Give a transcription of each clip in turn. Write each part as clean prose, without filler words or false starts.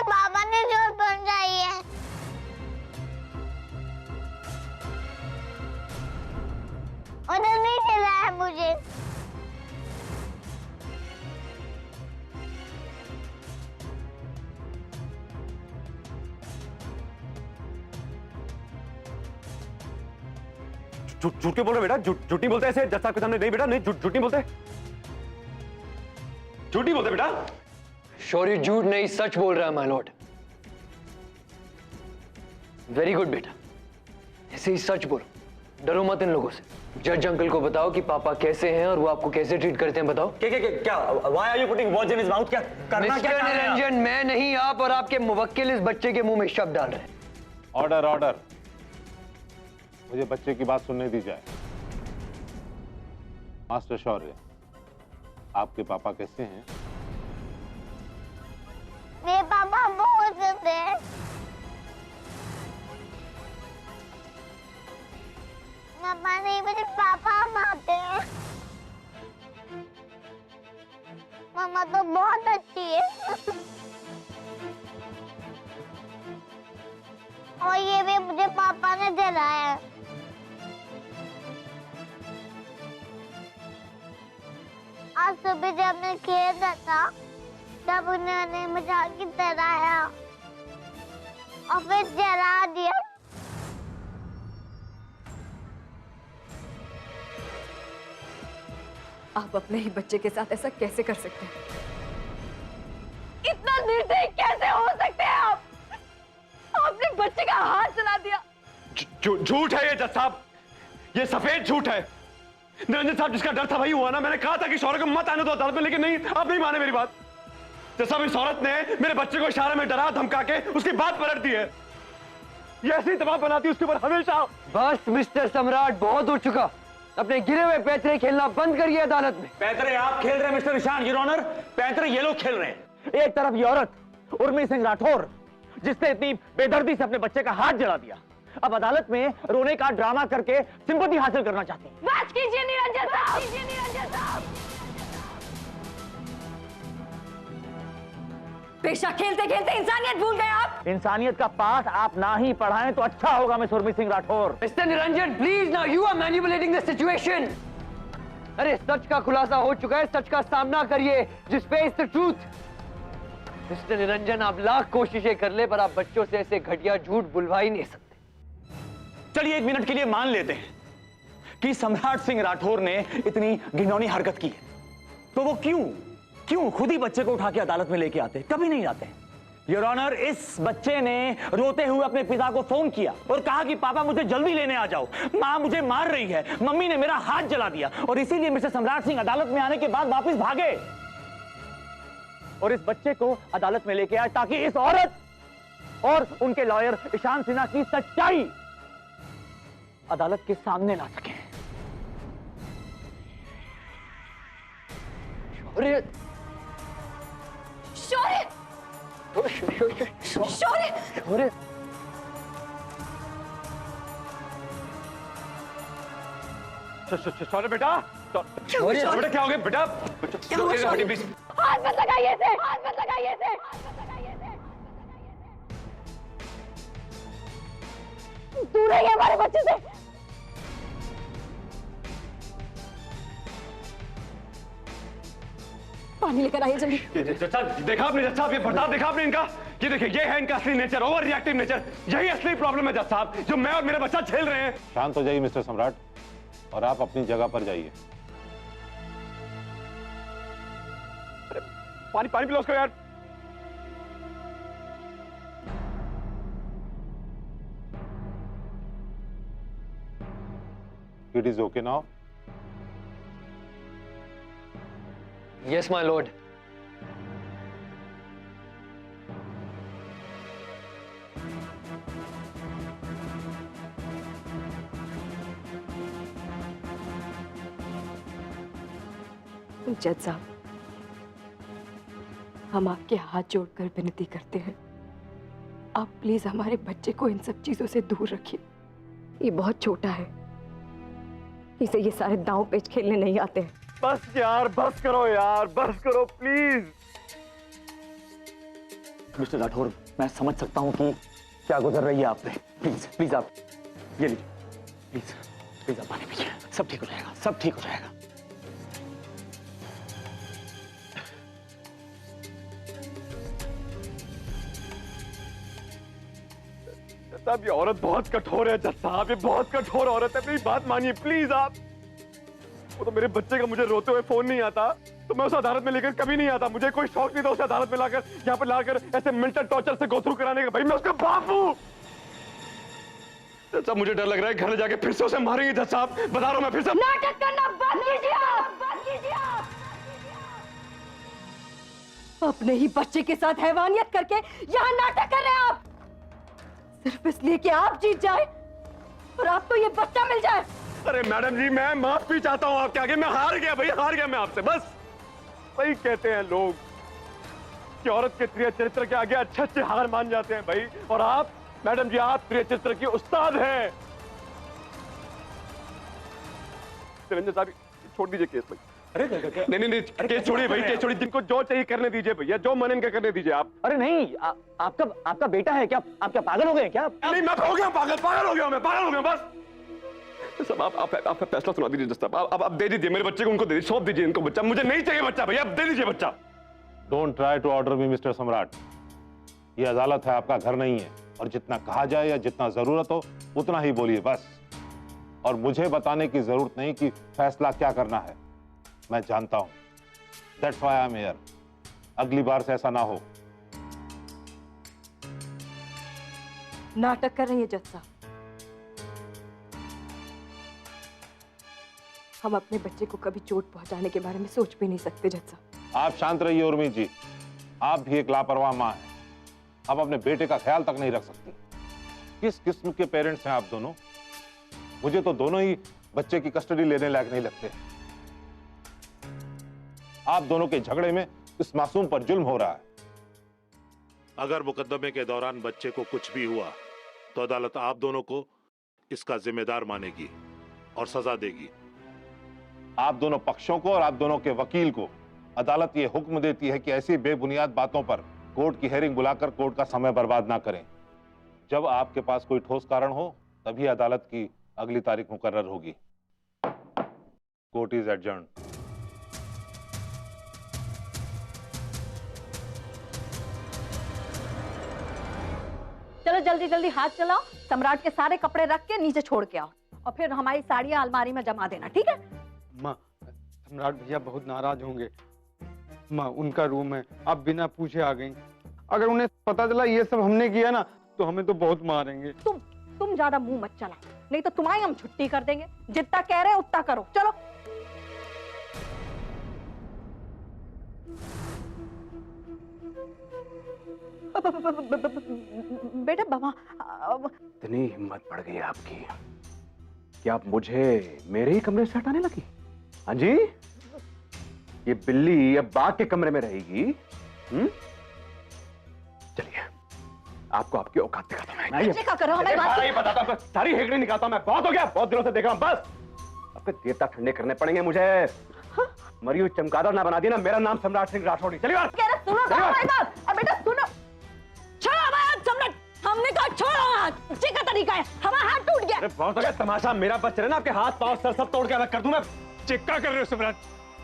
पापा ने चोट पहुंचाई है। उन्होंने नहीं खिलाया मुझे। झूठ क्यों बोल रहे बेटा? झूठ नहीं बोलते ऐसे जज साहब के सामने। नहीं बेटा, नहीं, झूठ नहीं बोलते, झूठ नहीं बोलते बेटा। शौर्य झूठ नहीं सच बोल रहा है माय लॉर्ड। वेरी गुड बेटा, ऐसे ही सच बोलो, डरो मत इन लोगों से। जज अंकल को बताओ कि पापा कैसे हैं और वो आपको कैसे ट्रीट करते हैं, बताओ। क्या why are you putting words in his mouth? क्या करना क्या चाह रहे हैं? निरंजन, मैं नहीं, आप और आपके मुवक्किल इस बच्चे के मुंह में शब्द डाल रहे हैं। ऑर्डर ऑर्डर, मुझे बच्चे की बात सुनने दी जाए। मास्टर शौर्य, आपके पापा कैसे हैं? मेरे पापा बहुत अच्छे हैं। मम्मा नहीं, मुझे पापा मारते हैं। मम्मा तो बहुत अच्छी है। और ये भी मुझे पापा ने दिलाया है। आज सुबह जब मैं खेल रहा था तब उन्होंने मुझे आगे डराया और फिर जला दिया। आप अपने ही बच्चे के साथ ऐसा कैसे कर सकते हैं? इतना निर्दयी कैसे हो सकते हैं आप? आपने बच्चे का हाथ चला दिया। झूठ है ये जज साहब, ये सफेद झूठ है। निरंजन साहब, जिसका डर था वही हुआ ना। मैंने कहा था कि शौर्य को मत आने दो अदालत में, लेकिन नहीं, आप नहीं माने मेरी बात। जज साहब, इस औरत ने मेरे बच्चे को इशारे में डरा धमका के उसकी बात पलट दी है। ये ऐसी दबाव बनाती है उसके ऊपर हमेशा। बस मिस्टर सम्राट, बहुत हो चुका। अपने गिरे हुए पैतरे खेलना बंद करिए अदालत में। पैतरे आप खेल रहे हैं मिस्टर ईशान, योर ऑनर। पैतरे ये लोग खेल रहे हैं। एक तरफ ये औरत उर्मी सिंह राठौर, जिसने इतनी बेदर्दी से अपने बच्चे का हाथ जला दिया, अब अदालत में रोने का ड्रामा करके सिंपैथी हासिल करना चाहती है। बस कीजिए निरंजन साहब, कीजिए निरंजन साहब। पेशा खेलते खेलते इंसानियत भूल गए आप। इंसानियत का पाठ आप ना ही पढ़ाएं तो अच्छा होगा Miss Urmi Singh Rathore. Mister Niranjan, please now you are manipulating the situation. अरे सच का खुलासा हो चुका है, सच का सामना करिए। जिस face the truth. Mister Niranjan, आप लाख कोशिशें कर ले पर आप बच्चों से ऐसे घटिया झूठ बुलवा ही नहीं सकते। चलिए एक मिनट के लिए मान लेते हैं कि सम्राट सिंह राठौर ने इतनी घिनौनी हरकत की है, तो वो क्यों खुद ही बच्चे को उठा के अदालत में लेके आते? कभी नहीं आते। योर ऑनर, इस बच्चे ने रोते हुए अपने पिता को फोन किया और कहा कि पापा मुझे जल्दी लेने आ जाओ, मां मुझे मार रही है, मम्मी ने मेरा हाथ जला दिया। और इसीलिए मिस्टर सम्राट सिंह अदालत में आने के बाद वापस भागे और इस बच्चे को अदालत में लेके आए ताकि इस औरत और उनके लॉयर ईशान सिन्हा की सच्चाई अदालत के सामने ला सके। शौर्य, शौर्य, शौर्य, शौर्य, शौर्य बेटा, शौर्य बेटा, क्या हो गया बेटा? हाथ मत लगाइए इसे, हाथ मत लगाइए इसे, हाथ मत लगाइए इसे। दूर रहिए हमारे बच्चे से। पानी लेकर आइए जल्दी। देखा आपने जज साहब, ये बर्ताव देखा आपने इनका? ये देखिए, ये है इनका असली नेचर, ओवर रिएक्टिव नेचर। यही असली प्रॉब्लम है जज साहब, जो मैं और मेरा बच्चा झेल रहे हैं। शांत हो जाइए मिस्टर सम्राट, और आप अपनी जगह पर जाइए। पानी पिलाओ उसको यार। It is okay now? Yes my Lord. जज साहब, हम आपके हाथ जोड़कर विनती करते हैं, आप प्लीज हमारे बच्चे को इन सब चीजों से दूर रखिए। ये बहुत छोटा है, इसे ये सारे दांव पेच खेलने नहीं आते हैं। बस यार, बस करो यार, बस करो प्लीज। मिस्टर राठौर, मैं समझ सकता हूँ कि क्या गुजर रही है आप पे। प्लीज प्लीज आप ये लीजिए, प्लीज प्लीज आप पानी पीजिए, सब ठीक हो जाएगा, सब ठीक हो जाएगा। साहब ये औरत बहुत कठोर है जज साहब, ये बहुत कठोर औरत है, मेरी बात मानिए प्लीज आप। वो तो मेरे बच्चे का मुझे रोते हुए फोन नहीं आता तो मैं उसे अदालत में लेकर कभी नहीं आता। मुझे कोई शौक नहीं था उसे अदालत में लाकर यहाँ पर लाकर ऐसे मेंटल टॉर्चर से गो थ्रू कराने का। भाई मैं उसका बाप हूँ। जज साहब मुझे डर लग रहा है घर जाके फिर से उसे मारेंगे। जज साहब बता रहा हूँ मैं, फिर से नाटक करना बंद कीजिए आप, बंद कीजिए आप। अपने ही बच्चे के साथ हैवानियत करके यहाँ नाटक कर रहे हैं आप, सिर्फ इसलिए कि आप जीत जाए और आपको ये बच्चा मिल जाए। अरे मैडम जी मैं माफी चाहता हूँ आपके आगे, मैं हार गया भाई, हार गया मैं आपसे। बस वही कहते हैं लोग कि औरत के प्रिय चरित्र के आगे अच्छे अच्छे हार मान जाते हैं भाई। और आप मैडम जी आप प्रिय चरित्र की उस्ताद हैं। निरंजन साहब छोड़ दीजिए केस भाई। अरे नहीं केस छोड़िए भाई, केस छोड़िए। जिनको जो चाहिए करने दीजिए भैया, जो मन इनका करने दीजिए आप। अरे नहीं, आपका बेटा है क्या? आप क्या पागल हो गए क्या? नहीं मैं हो गया पागल, पागल हो गया मैं, पागल हो गया बस। सब आप फैसला सुना दीजिए जज साहब, आप दे दीजिए मेरे बच्चे को, उनको दे दीजिए, सौंप दीजिए इनको बच्चा। मुझे नहीं चाहिए बच्चा भैया, आप दे दीजिए बच्चा। Don't try to order me Mister Samrat, ये अदालत है, आपका घर नहीं है। और जितना कहा जाए या जितना जरूरत हो उतना ही बोलिए बस। और मुझे बताने की जरूरत नहीं कि फैसला क्या करना है, मैं जानता हूं। That's why I am here. अगली बार से ऐसा ना हो। नाटक कर रही है जज साहब। हम अपने बच्चे को कभी चोट पहुंचाने के बारे में सोच भी नहीं सकते जज साहब। आप शांत रहिए उर्मी जी, आप भी एक लापरवाह मां हैं। आप अपने बेटे का ख्याल तक नहीं रख सकती। किस किस्म के पेरेंट्स हैं आप दोनों? मुझे तो दोनों ही बच्चे की कस्टडी लेने लायक नहीं लगते। आप दोनों के झगड़े में इस मासूम पर जुल्म हो रहा है। अगर मुकदमे के दौरान बच्चे को कुछ भी हुआ तो अदालत आप दोनों को इसका जिम्मेदार मानेगी और सजा देगी। आप दोनों पक्षों को और आप दोनों के वकील को अदालत ये हुक्म देती है कि ऐसी बेबुनियाद बातों पर कोर्ट की हेयरिंग बुलाकर कोर्ट का समय बर्बाद ना करें। जब आपके पास कोई ठोस कारण हो तभी अदालत की अगली तारीख मुकर्रर होगी। Court is adjourned. चलो जल्दी जल्दी हाथ चलाओ, सम्राट के सारे कपड़े रख के नीचे छोड़ के आओ और फिर हमारी साड़ियां अलमारी में जमा देना, ठीक है? माँ सम्राट भैया बहुत नाराज होंगे। माँ उनका रूम है, आप बिना पूछे आ गई। अगर उन्हें पता चला ये सब हमने किया ना तो हमें तो बहुत मारेंगे। तुम ज्यादा मुंह मत चला, नहीं तो तुम्हारी हम छुट्टी कर देंगे। जितना कह रहे हैं उतना करो, चलो। बेटा बाबा, इतनी हिम्मत बढ़ गई आपकी कि आप मुझे मेरे ही कमरे से हटाने लगी। हाँ जी, ये बिल्ली अब बाघ के कमरे में रहेगी। चलिए आपको आपकी औकात दिखाता हूं मैं। बच्चे का करो, हमारी बात नहीं बताता हूं, सारी हेगड़ी निकालता हूं मैं। बहुत हो गया, बहुत दिनों से देख रहा हूं। बस आपके देवता ठंडे करने पड़ेंगे मुझे। मरी हुई चमगादड़ ना बना दी ना मेरा नाम सम्राट सिंह राठौड़ी। चलिए सुनो हमारी बात। और बेटा सुनो, छोड़ो हमारा हाथ सम्राट, हमने कहा छोड़ो हाथ, जी का तरीका है, हमारा हाथ टूट गया। अरे बहुत हो गया तमाशा, मेरा बच रहे ना आपके हाथ पांव सर सब तोड़ के अलग कर दूं मैं। चिक्का कर रहे हो सम्राट?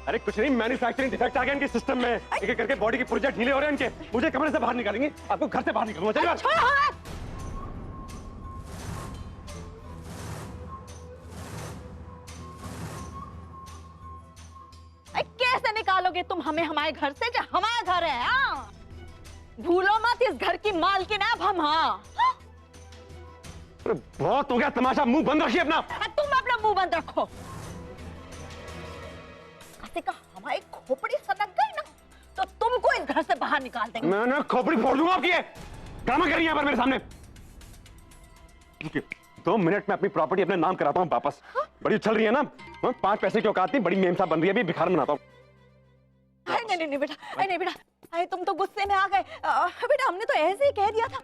अरे कुछ नहीं, मैन्युफैक्चरिंग डिफेक्ट आ गया इनके सिस्टम में। एक एक करके बॉडी के पुर्जे ढीले हो रहे हैं इनके। मुझे कमरे से बाहर निकालेंगे, आपको घर से बाहर निकालूंगा। चलिए छोड़ो हाथ। कैसे निकालोगे तुम हमें हमारे घर से? जो हमारा घर है। हाँ भूलो मत, इस घर की मालकिन है अब हम। हाँ बहुत हो गया तमाशा, मुंह बंद रखिए अपना। तुम अपना मुंह बंद रखो। का हमारी खोपड़ी सनक गई ना तो तुमको इस घर से बाहर निकाल देंगे। मैंने खोपड़ी फोड़ दूंगा आपकी। ड्रामा कर रही है मेरे सामने। 2 मिनट में अपनी प्रॉपर्टी अपने नाम कराता हूँ वापस। बड़ी उछल रही है ना, 5 पैसे की औकात नहीं, बड़ी मेमसा बन रही है। अभी भिखार बनाता हूँ। नहीं बेटा, नहीं बेटा, अरे तुम तो गुस्से में आ गए। बेटा हमने तो ऐसे ही कह दिया था।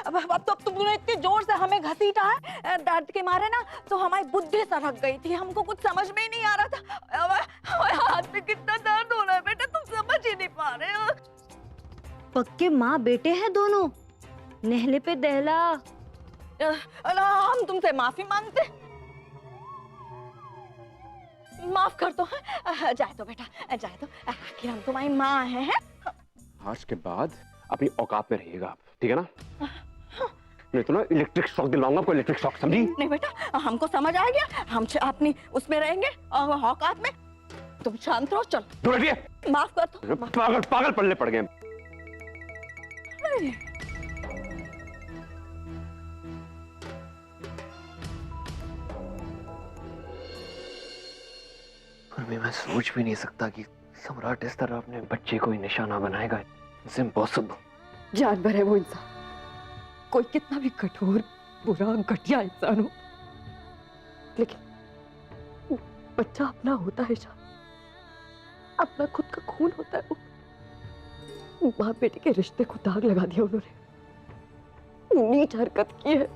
अब तो तुमने इतने जोर से हमें घसीटा है दर्द के मारे ना, तो हमारी बुद्धि सरक गई थी। हमको कुछ समझ में ही नहीं आ रहा था। हमारे हाथ में कितना दर्द हो रहा है बेटा, तुम समझ ही नहीं पा रहे हो। पक्के माँ बेटे हैं दोनों। नहले पे दहला। हम तुमसे माफी मांगते। माफ कर दो। जाए तो बेटा, जाए तो, आखिर हम तुम्हारी माँ हैं। आज के बाद अपनी औकात में रहिएगा आप, ठीक है ना? नहीं तो ना इलेक्ट्रिक शॉक दिलवाऊंगा आपको, इलेक्ट्रिक शॉक, समझी? नहीं बेटा, हमको समझ आ गया, हम अपनी उसमें रहेंगे और औकात में। तुम शांत रहो, चल। दूर हटिए। माफ कर दो। पागल पागल पल्ले पड़ गए। मैं सोच भी नहीं सकता कि सम्राट इस तरह अपने बच्चे को ही निशाना बनाएगा। It's impossible. जानवर है वो इंसान, कोई कितना भी कठोर, बुरा, घटिया इंसान हो, लेकिन बच्चा अपना होता है जान, अपना खुद का खून होता है वो। माँ बेटे के रिश्ते को दाग लगा दिया उन्होंने, नीच हरकत की है।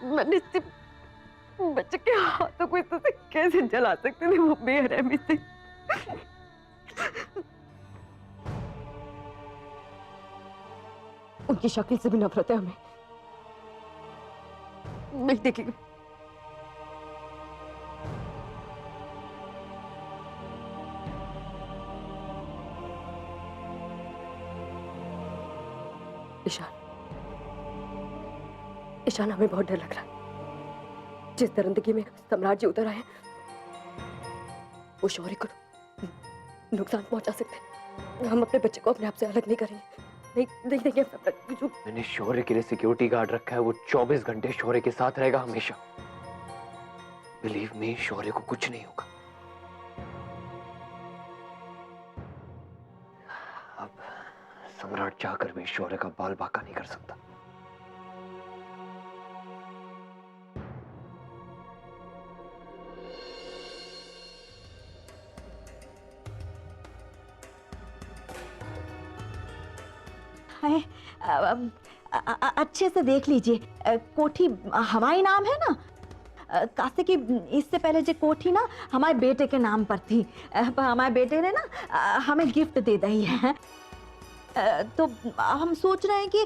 मैंने बच्चे के हाथों को इस तरह से कैसे जला सकते थे वो बेरहमी से। उनकी शक्ल से भी नफरत है हमें। नहीं देखेंगे। ईशान, ईशान, हमें बहुत डर लग रहा है। जिस दरिंदगी में सम्राट जी उतर आए वो शौर्य को नुकसान पहुंचा सकते हैं। हम अपने बच्चे को अपने आप से अलग नहीं करेंगे, नहीं देंगे। मैंने शौर्य के लिए सिक्योरिटी गार्ड रखा है, वो 24 घंटे शौर्य के साथ रहेगा हमेशा। बिलीव मी, शौर्य को कुछ नहीं होगा। अब सम्राट चाहकर भी शौर्य का बाल बांका नहीं कर सकता। अच्छे से देख लीजिए, कोठी हमारी नाम है ना। कासे की इससे पहले जो कोठी ना हमारे बेटे के नाम पर थी, पर हमारे बेटे ने ना हमें गिफ्ट दे दी है। तो हम सोच रहे हैं कि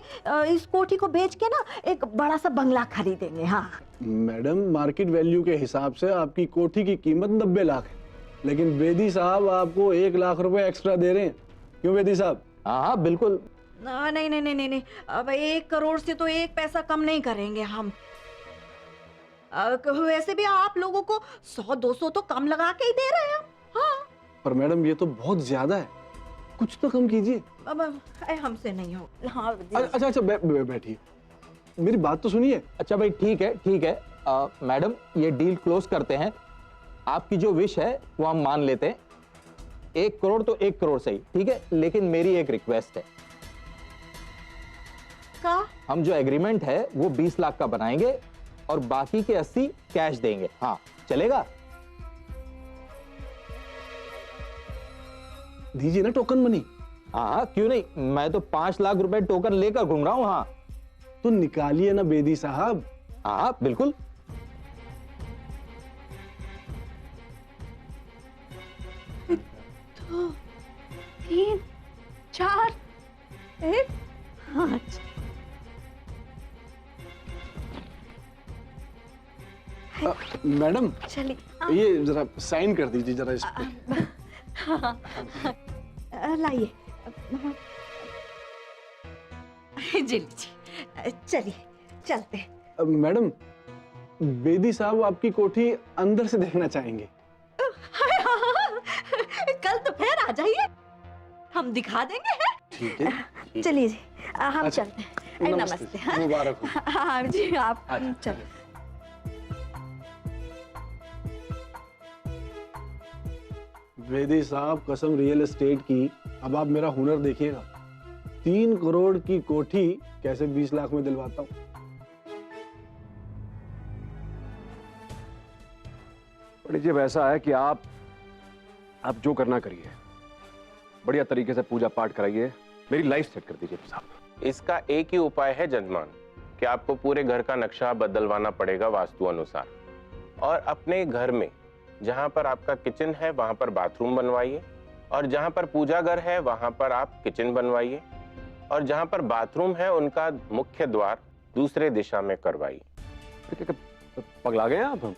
इस कोठी को बेच के ना एक बड़ा सा बंगला खरीदेंगे। हाँ मैडम, मार्केट वैल्यू के हिसाब से आपकी कोठी की कीमत 90 लाख है, लेकिन बेदी साहब आपको 1 लाख रुपए एक्स्ट्रा दे रहे हैं। क्यों बेदी साहब? हाँ बिल्कुल। नहीं नहीं नहीं नहीं, अब 1 करोड़ से तो 1 पैसा कम नहीं करेंगे हम। वैसे भी आप लोगों को 100-200 तो कम लगा के ही दे रहे हैं। हाँ पर मैडम ये तो बहुत ज्यादा है, कुछ तो कम कीजिए। अब हमसे नहीं हो। हाँ अच्छा बैठिए, मेरी बात तो सुनिए। अच्छा भाई, ठीक है ठीक है। मैडम, ये डील क्लोज करते हैं। आपकी जो विश है वो हम मान लेते हैं। 1 करोड़ तो 1 करोड़ सही, ठीक है, लेकिन मेरी एक रिक्वेस्ट है। का? हम जो एग्रीमेंट है वो 20 लाख का बनाएंगे और बाकी के 80 कैश देंगे। हाँ चलेगा? दीजिए ना टोकन मनी। हाँ क्यों नहीं, मैं तो 5 लाख रुपए टोकन लेकर घूम रहा हूँ। हाँ तो निकालिए ना बेदी साहब। हाँ बिल्कुल। तो 3, 4, 1, 5। मैडम चलिए ये जरा साइन कर दीजिए जरा इस पे। लाइए जी लीजिए। चलिए चलते हैं। मैडम, बेदी साहब आपकी कोठी अंदर से देखना चाहेंगे। कल तो फिर आ जाइए, हम दिखा देंगे। ठीक है चलिए जी, हम अच्छा, चलते हैं। नमस्ते। हाँ? मुबारक हो। हाँ जी, आप चलो। बेदी साहब, कसम रियल एस्टेट की, अब आप मेरा हुनर देखिएगा। 3 करोड़ की कोठी कैसे 20 लाख में दिलवाता हूँ। जब ऐसा है कि आप जो करना करिए, बढ़िया तरीके से पूजा पाठ कराइए, मेरी लाइफ सेट कर दीजिए साहब। इसका एक ही उपाय है जजमान, कि आपको पूरे घर का नक्शा बदलवाना पड़ेगा वास्तु अनुसार। और अपने घर में जहां पर आपका किचन है वहां पर बाथरूम बनवाइए, और जहां पर पूजा घर है वहां पर आप किचन बनवाइए, और जहां पर बाथरूम है उनका मुख्य द्वार दूसरे दिशा में करवाइए। पगला गए आप?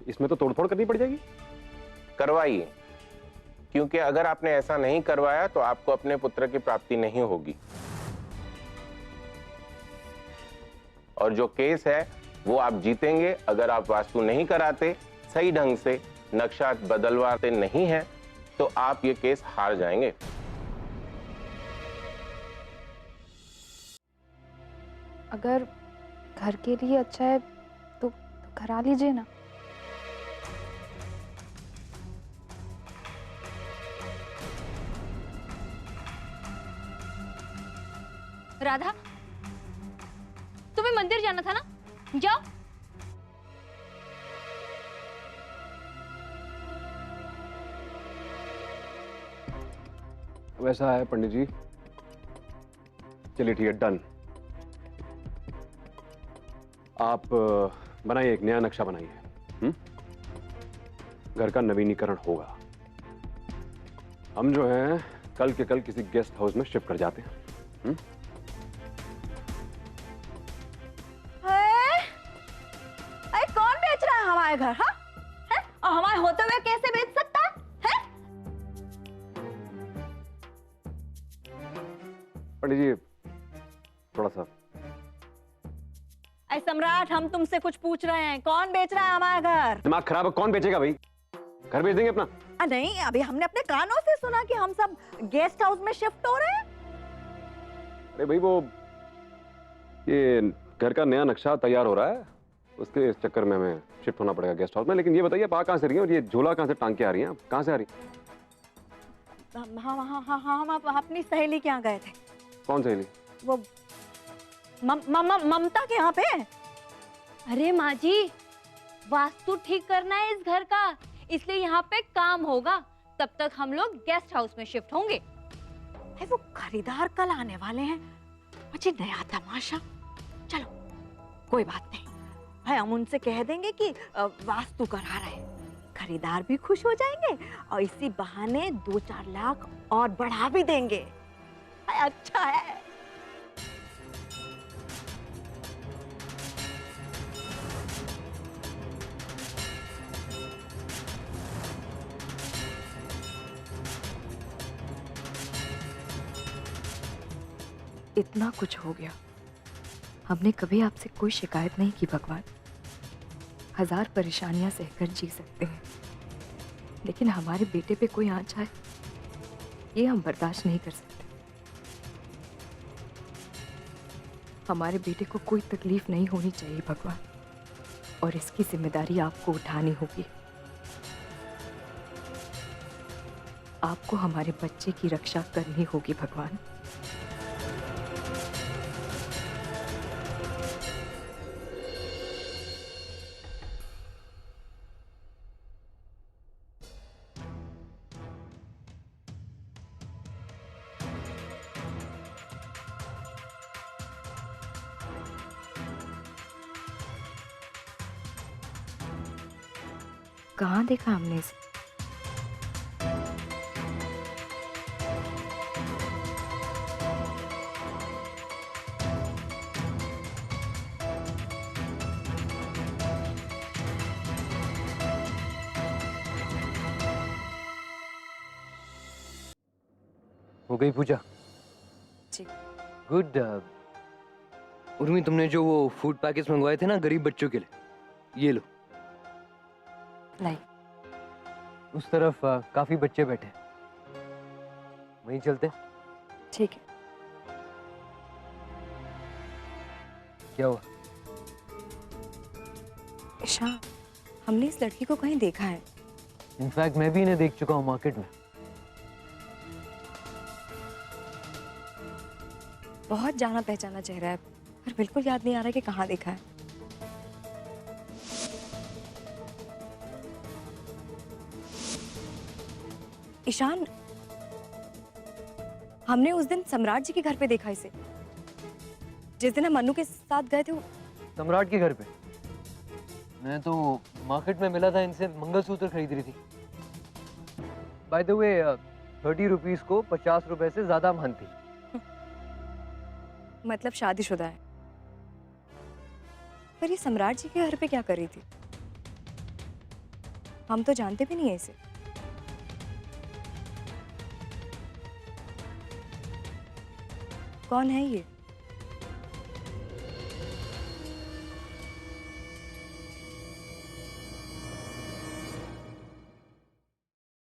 इसमें तो तोड़फोड़ करनी पड़ जाएगी। करवाइए, क्योंकि अगर आपने ऐसा नहीं करवाया तो आपको अपने पुत्र की प्राप्ति नहीं होगी। और जो केस है वो आप जीतेंगे अगर आप वास्तु नहीं कराते, सही ढंग से नक्शा बदलवाते नहीं हैं, तो आप ये केस हार जाएंगे। अगर घर के लिए अच्छा है तो करा लीजिए ना। राधा, तुम्हें मंदिर जाना था ना, जाओ। वैसा है पंडित जी। चलिए ठीक है, डन। आप बनाइए, एक नया नक्शा बनाइए। घर का नवीनीकरण होगा। हम जो हैं कल के कल किसी गेस्ट हाउस में शिफ्ट कर जाते हैं। अरे कौन बेच रहा है हमारे घर? हाँ है? और हमारे होते हुए कैसे बेच सकता है? पंडित जी थोड़ा सा। अरे सम्राट, हम तुमसे कुछ पूछ रहे हैं, कौन बेच रहा है हमारा घर? दिमाग खराब है, कौन बेचेगा भाई? घर बेच देंगे अपना। नहीं, अभी हमने अपने कानों से सुना कि हम सब गेस्ट हाउस में शिफ्ट हो रहे हैं। अरे भाई वो ये घर का नया नक्शा तैयार हो रहा है, उसके इस चक्कर में हमें शिफ्ट होना पड़ेगा गेस्ट हाउस में। लेकिन ये बताइए आप कहाँ से रही हैं और ये झोला कहाँ से टांग के आ रही हैं? आप कहाँ से आ रही? हम अपनी सहेली के यहाँ गए थे। कौन सहेली? वो ममता के यहाँ पे। अरे माँ जी, वास्तु ठीक करना है इस घर का, इसलिए यहाँ पे काम होगा। तब तक हम लोग गेस्ट हाउस में शिफ्ट होंगे। वो खरीदार कल आने वाले हैं, मुझे नया तमाशा। चलो कोई बात नहीं भाई, हम उनसे कह देंगे कि वास्तु करा रहे हैं। खरीदार भी खुश हो जाएंगे और इसी बहाने 2-4 लाख और बढ़ा भी देंगे। अच्छा है। इतना कुछ हो गया, हमने कभी आपसे कोई शिकायत नहीं की भगवान। 1000 परेशानियां सहकर जी सकते हैं, लेकिन हमारे बेटे पे कोई आंच आए ये हम बर्दाश्त नहीं कर सकते। हमारे बेटे को कोई तकलीफ नहीं होनी चाहिए भगवान, और इसकी जिम्मेदारी आपको उठानी होगी। आपको हमारे बच्चे की रक्षा करनी होगी भगवान। कहाँ देखा हमने इसे? हो गई पूजा? जी। गुड। उर्मी, तुमने जो वो फूड पैकेट्स मंगवाए थे ना गरीब बच्चों के लिए, ये लो। लाई। उस तरफ काफी बच्चे बैठे, वहीं चलते। ठीक है। क्या हुआ? ईशा, हमने इस लड़की को कहीं देखा है। इनफैक्ट मैं भी इन्हें देख चुका हूँ मार्केट में। बहुत जाना पहचाना चेहरा है, पर बिल्कुल याद नहीं आ रहा कि कहाँ देखा है। ईशान, हमने उस दिन सम्राट जी के घर पे देखा इसे। जिस दिन हम मन्नू के साथ गए थे सम्राट के घर पे। मैं तो मार्केट में मिला था इनसे, मंगलसूत्र खरीद रही थी। बाय द वे 30 रुपीज को 50 रुपए से ज्यादा मानती। मतलब शादीशुदा है। पर ये सम्राट जी के घर पे क्या कर रही थी? हम तो जानते भी नहीं है इसे। कौन है ये?